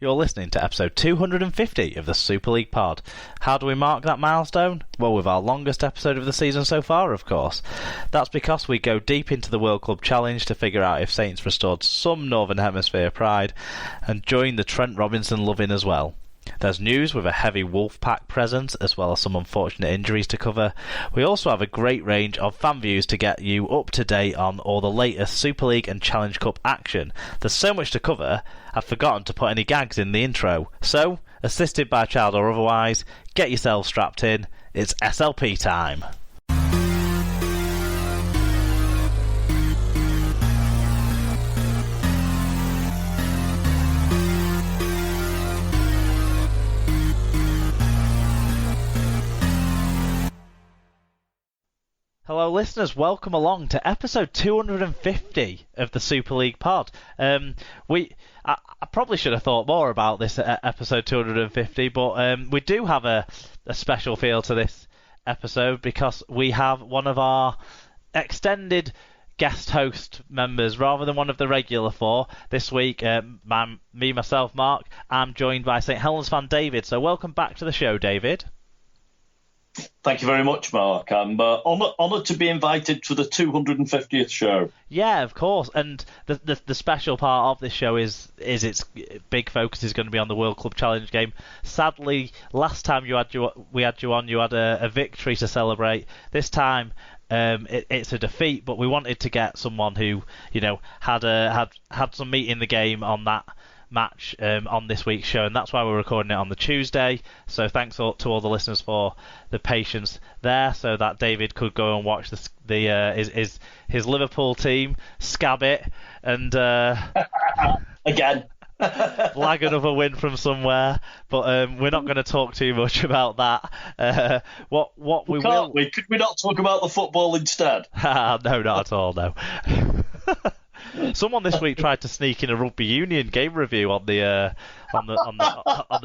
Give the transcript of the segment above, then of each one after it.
You're listening to episode 250 of the Super League Pod. How do we mark that milestone? Well, with our longest episode of the season so far, of course. That's because we go deep into the World Club Challenge to figure out if Saints restored some Northern Hemisphere pride and join the Trent Robinson loving as well. There's news with a heavy Wolfpack presence, as well as some unfortunate injuries to cover. We also have a great range of fan views to get you up to date on all the latest Super League and Challenge Cup action. There's so much to cover, I've forgotten to put any gags in the intro. So, assisted by child or otherwise, get yourselves strapped in. It's SLP time. Hello listeners, welcome along to episode 250 of the Super League Pod. I probably should have thought more about this episode 250, but we do have a special feel to this episode because we have one of our extended guest host members rather than one of the regular four. This week, myself, Mark, I'm joined by St Helens fan David, so welcome back to the show, David. Thank you very much, Mark. I'm honoured to be invited to the 250th show. Yeah, of course. And the special part of this show is its big focus is going to be on the World Club Challenge game. Sadly, last time we had you on, you had a victory to celebrate. This time, it's a defeat. But we wanted to get someone who had some meat in the game on that match on this week's show, and that's why we're recording it on the Tuesday. So thanks to all the listeners for the patience there, so that David could go and watch his Liverpool team scab it and again lag another win from somewhere. But we're not going to talk too much about that. Could we not talk about the football instead? No, not at all. No. Someone this week tried to sneak in a rugby union game review on the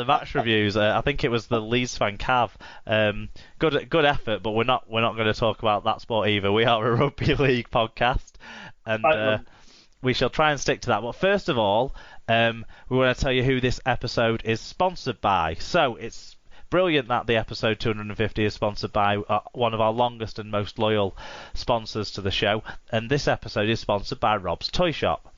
match reviews. I think it was the Leeds fan Cav. Good effort, but we're not going to talk about that sport either. We are a rugby league podcast, and we shall try and stick to that. But first of all, we want to tell you who this episode is sponsored by. So it's brilliant that the episode 250 is sponsored by one of our longest and most loyal sponsors to the show, and this episode is sponsored by Rob's Toy Shop.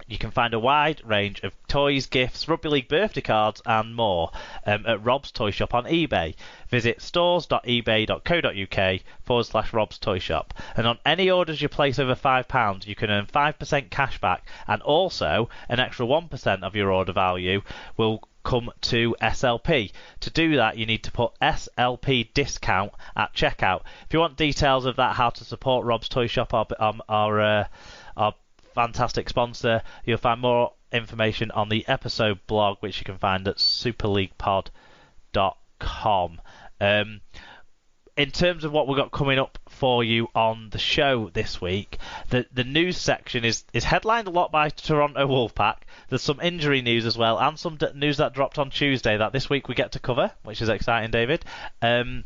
You can find a wide range of toys, gifts, rugby league birthday cards and more at Rob's Toy Shop on eBay. Visit stores.ebay.co.uk/Rob's Toy Shop. And on any orders you place over £5, you can earn 5% cash back, and also an extra 1% of your order value will come to SLP. To do that, you need to put SLP discount at checkout. If you want details of that, how to support Rob's Toy Shop, our fantastic sponsor, you'll find more information on the episode blog, which you can find at superleaguepod.com. In terms of what we've got coming up for you on the show this week, the news section is headlined a lot by Toronto Wolfpack. There's some injury news as well, and some news that dropped on Tuesday that this week we get to cover, which is exciting, David. Then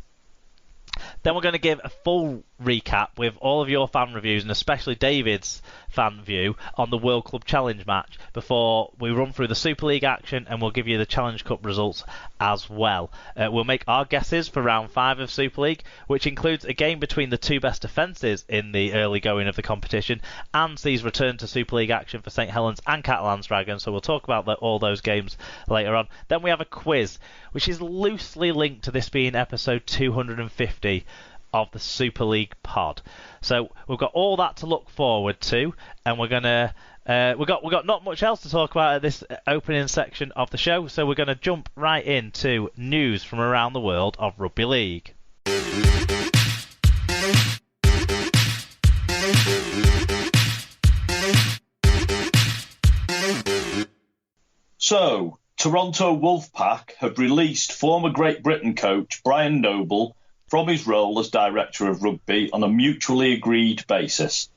we're going to give a full recap with all of your fan reviews, and especially David's fan view on the World Club Challenge match, before we run through the Super League action, and we'll give you the Challenge Cup results as well. We'll make our guesses for round 5 of Super League, which includes a game between the two best defences in the early going of the competition, and sees return to Super League action for St Helens and Catalans Dragons, so we'll talk about all those games later on. Then we have a quiz, which is loosely linked to this being episode 250 of the Super League Pod. So we've got all that to look forward to, and we're gonna we've got not much else to talk about at this opening section of the show, so we're gonna jump right into news from around the world of rugby league. So, Toronto Wolfpack have released former Great Britain coach Brian Noble from his role as Director of Rugby on a mutually agreed basis.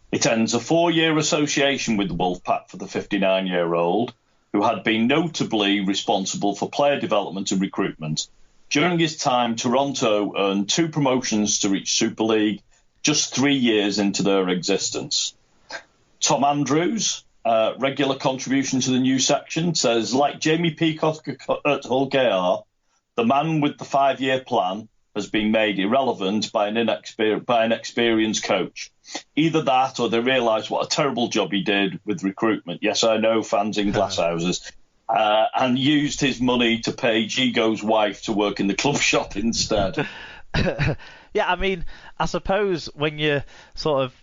It ends a 4-year association with the Wolfpack for the 59-year-old, who had been notably responsible for player development and recruitment. During his time, Toronto earned 2 promotions to reach Super League just 3 years into their existence. Tom Andrews, regular contribution to the news section, says, like Jamie Peacock at Hull KR, the man with the 5-year plan has been made irrelevant by an experienced coach. Either that or they realise what a terrible job he did with recruitment. Yes, I know, fans in glass houses. And used his money to pay Gigo's wife to work in the club shop instead. Yeah, I mean, I suppose when you sort of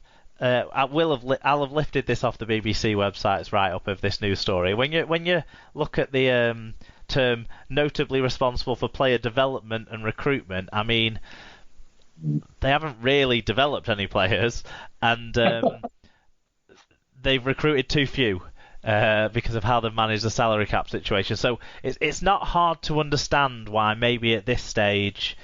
I'll have lifted this off the BBC website's write-up of this news story. When you look at the term notably responsible for player development and recruitment, I mean, they haven't really developed any players, and they've recruited too few because of how they've managed the salary cap situation. So it's not hard to understand why maybe at this stage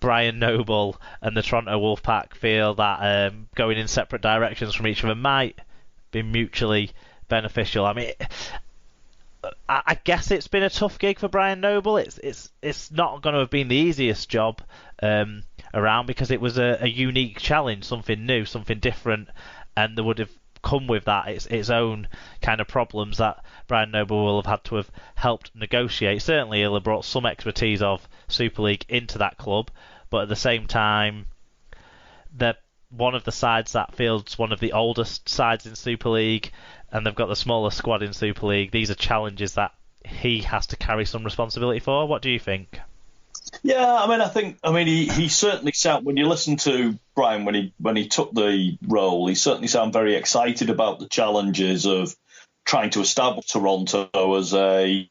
Brian Noble and the Toronto Wolfpack feel that going in separate directions from each other might be mutually beneficial. I mean, I guess it's been a tough gig for Brian Noble. It's not going to have been the easiest job around, because it was a unique challenge, something new, something different, and there would have come with that its own kind of problems that Brian Noble will have had to have helped negotiate. Certainly he'll have brought some expertise of Super League into that club, but at the same time, they're one of the sides that fields one of the oldest sides in Super League, and they've got the smallest squad in Super League. These are challenges that he has to carry some responsibility for. What do you think? Yeah, I mean, he certainly sound, when you listen to Brian when he took the role, he certainly sounded very excited about the challenges of trying to establish Toronto as a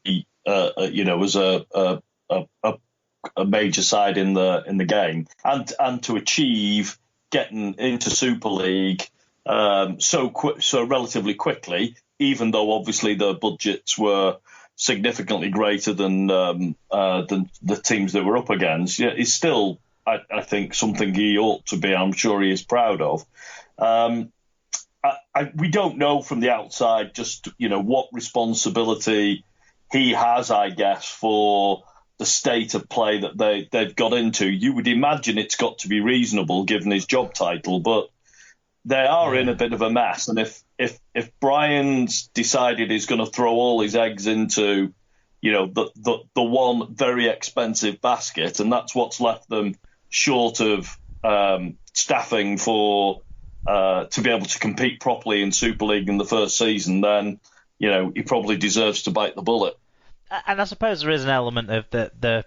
major side in the game, and to achieve getting into Super League so relatively quickly, even though obviously the budgets were significantly greater than the teams they were up against. Yeah, it's still, I think, something he ought to be. I'm sure he is proud of. We don't know from the outside just what responsibility he has, I guess, for the state of play that they've got into. You would imagine it's got to be reasonable given his job title, but they are in a bit of a mess. And if Brian's decided he's going to throw all his eggs into, the one very expensive basket, and that's what's left them short of staffing for to be able to compete properly in Super League in the first season, then he probably deserves to bite the bullet. And I suppose there is an element of the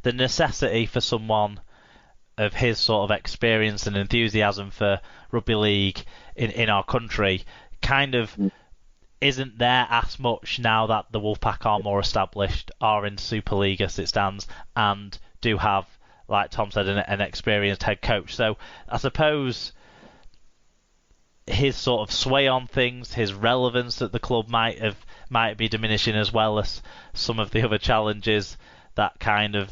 necessity for someone of his sort of experience and enthusiasm for rugby league in our country kind of isn't there as much now that the Wolfpack are more established, are in Super League as it stands, and do have, like Tom said, an experienced head coach. So I suppose his sort of sway on things, his relevance at the club might be diminishing, as well as some of the other challenges that kind of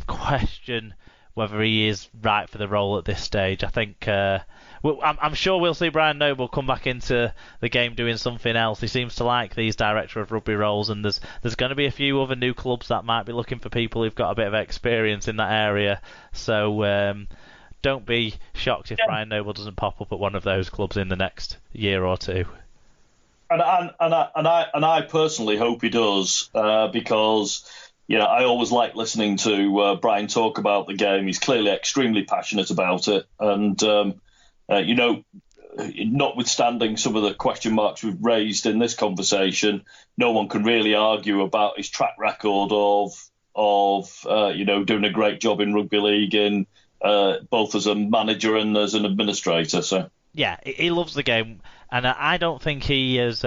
question whether he is right for the role at this stage. I think I'm sure we'll see Brian Noble come back into the game doing something else. He seems to like these director of rugby roles, and there's going to be a few other new clubs that might be looking for people who've got a bit of experience in that area. So don't be shocked if Brian Noble doesn't pop up at one of those clubs in the next year or two. And I personally hope he does, because I always like listening to Brian talk about the game. He's clearly extremely passionate about it, and notwithstanding some of the question marks we've raised in this conversation, no one can really argue about his track record of doing a great job in rugby league, in both as a manager and as an administrator. So yeah, he loves the game, and I don't think he has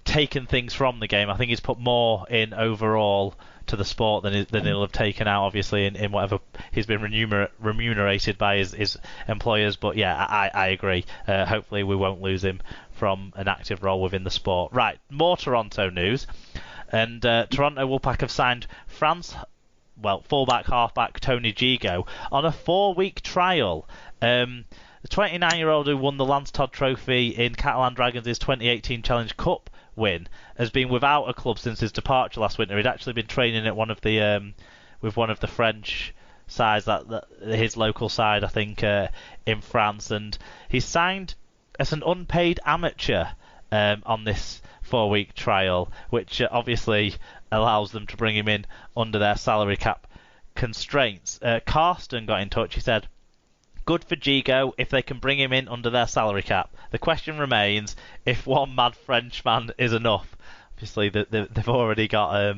taken things from the game. I think he's put more in overall to the sport than he'll have taken out, obviously, in whatever he's been remunerated by his employers. But yeah, I agree. Hopefully we won't lose him from an active role within the sport. Right, more Toronto news. And Toronto Wolfpack have signed fullback, halfback Tony Gigo on a 4-week trial. The 29-year-old who won the Lance Todd Trophy in Catalan Dragons' 2018 Challenge Cup win has been without a club since his departure last winter. He'd actually been training at one of the French sides, that his local side, I think, in France, and he signed as an unpaid amateur on this 4-week trial, which obviously allows them to bring him in under their salary cap constraints. Karsten got in touch. He said, good for Gigo if they can bring him in under their salary cap. The question remains if one mad Frenchman is enough. Obviously, they've already got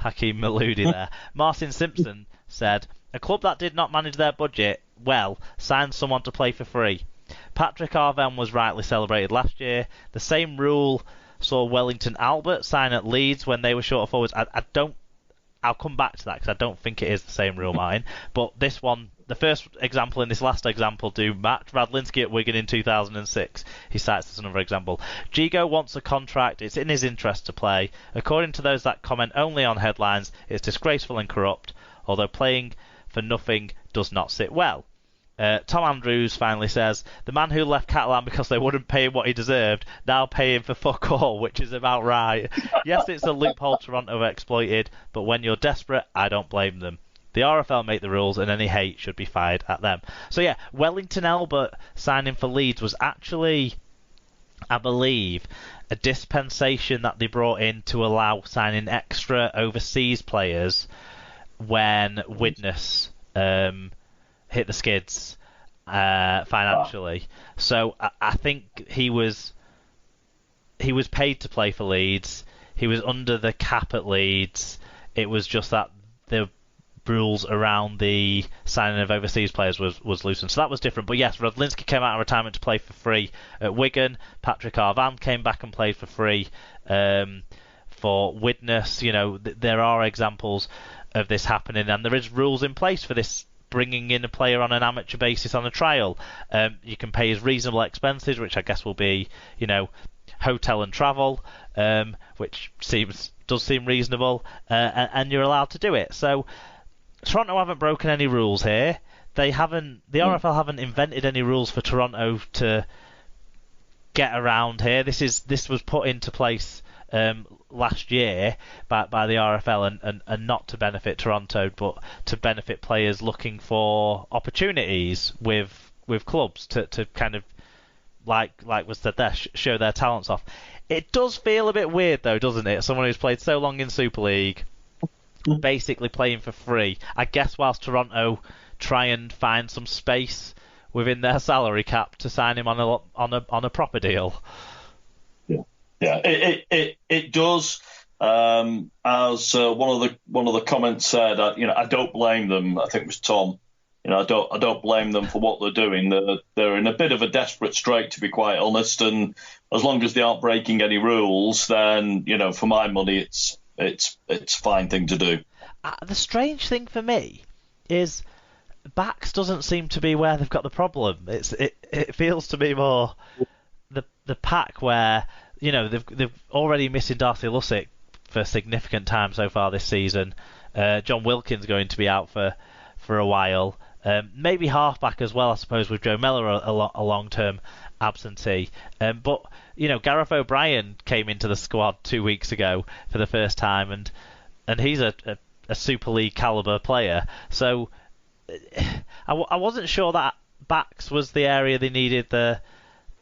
Hakeem Maludi there. Martin Simpson said, a club that did not manage their budget well signed someone to play for free. Patrick Arven was rightly celebrated last year. The same rule saw Wellington Albert sign at Leeds when they were short of forwards. I'll come back to that because I don't think it is the same rule, Martin. But this one, the first example and this last example do match. Radlinski at Wigan in 2006. He cites as another example. Gigo wants a contract. It's in his interest to play. According to those that comment only on headlines, it's disgraceful and corrupt, although playing for nothing does not sit well. Tom Andrews finally says, the man who left Catalan because they wouldn't pay him what he deserved, now pay him for fuck all, which is about right. Yes, it's a loophole Toronto exploited, but when you're desperate, I don't blame them. The RFL make the rules, and any hate should be fired at them. So yeah, Wellington Albert signing for Leeds was actually, I believe, a dispensation that they brought in to allow signing extra overseas players when Widnes hit the skids financially. So I think he was paid to play for Leeds. He was under the cap at Leeds. It was just that the rules around the signing of overseas players was loosened. So that was different. But yes, Radlinski came out of retirement to play for free at Wigan. Patrick Arvan came back and played for free for Widnes. You know, there are examples of this happening, and there is rules in place for this, bringing in a player on an amateur basis on a trial. You can pay his reasonable expenses, which I guess will be, you know, hotel and travel, which does seem reasonable, and you're allowed to do it. So Toronto haven't broken any rules here. The RFL haven't invented any rules for Toronto to get around here. This was put into place last year by the RFL and not to benefit Toronto, but to benefit players looking for opportunities with clubs to kind of, like was said there, show their talents off. It does feel a bit weird though, doesn't it? Someone who's played so long in Super League, basically playing for free. I guess whilst Toronto try and find some space within their salary cap to sign him on a proper deal. Yeah, it does. As one of the comments said, I don't blame them. I think it was Tom. I don't blame them for what they're doing. They're in a bit of a desperate strait, to be quite honest. And as long as they aren't breaking any rules, then for my money, it's a fine thing to do. The strange thing for me is backs doesn't seem to be where they've got the problem. It feels to me more the pack where they've already missing Darcy Lussick for significant time so far this season. John Wilkins going to be out for a while. Maybe halfback as well, I suppose, with Joe Mellor a long-term absentee. But Gareth O'Brien came into the squad 2 weeks ago for the first time, and he's a Super League caliber player. So I wasn't sure that backs was the area they needed the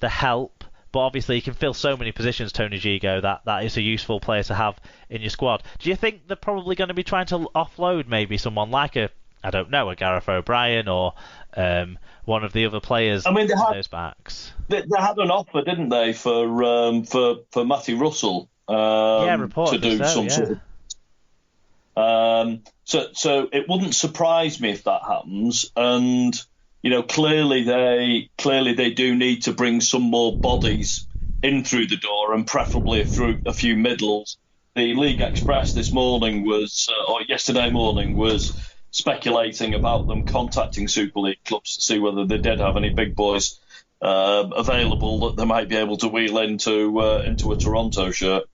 help. But obviously, you can fill so many positions, Tony Gigo, that is a useful player to have in your squad. Do you think they're probably going to be trying to offload maybe someone like a Gareth O'Brien or one of the other players in those backs? They had an offer, didn't they, for Matty Russell? To do some sort of. So it wouldn't surprise me if that happens, and. Clearly they do need to bring some more bodies in through the door, and preferably through a few middles. The League Express yesterday morning was speculating about them contacting Super League clubs to see whether they did have any big boys available that they might be able to wheel into a Toronto shirt.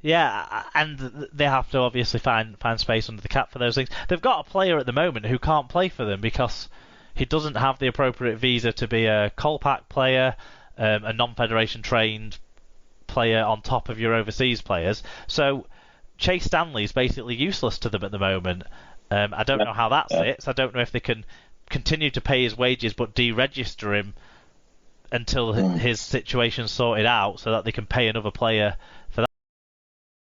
Yeah, and they have to obviously find space under the cap for those things. They've got a player at the moment who can't play for them because he doesn't have the appropriate visa to be a Colpack player, a non-federation trained player on top of your overseas players. So Chase Stanley is basically useless to them at the moment. I don't know how that sits. I don't know if they can continue to pay his wages but deregister him until his situation's sorted out, so that they can pay another player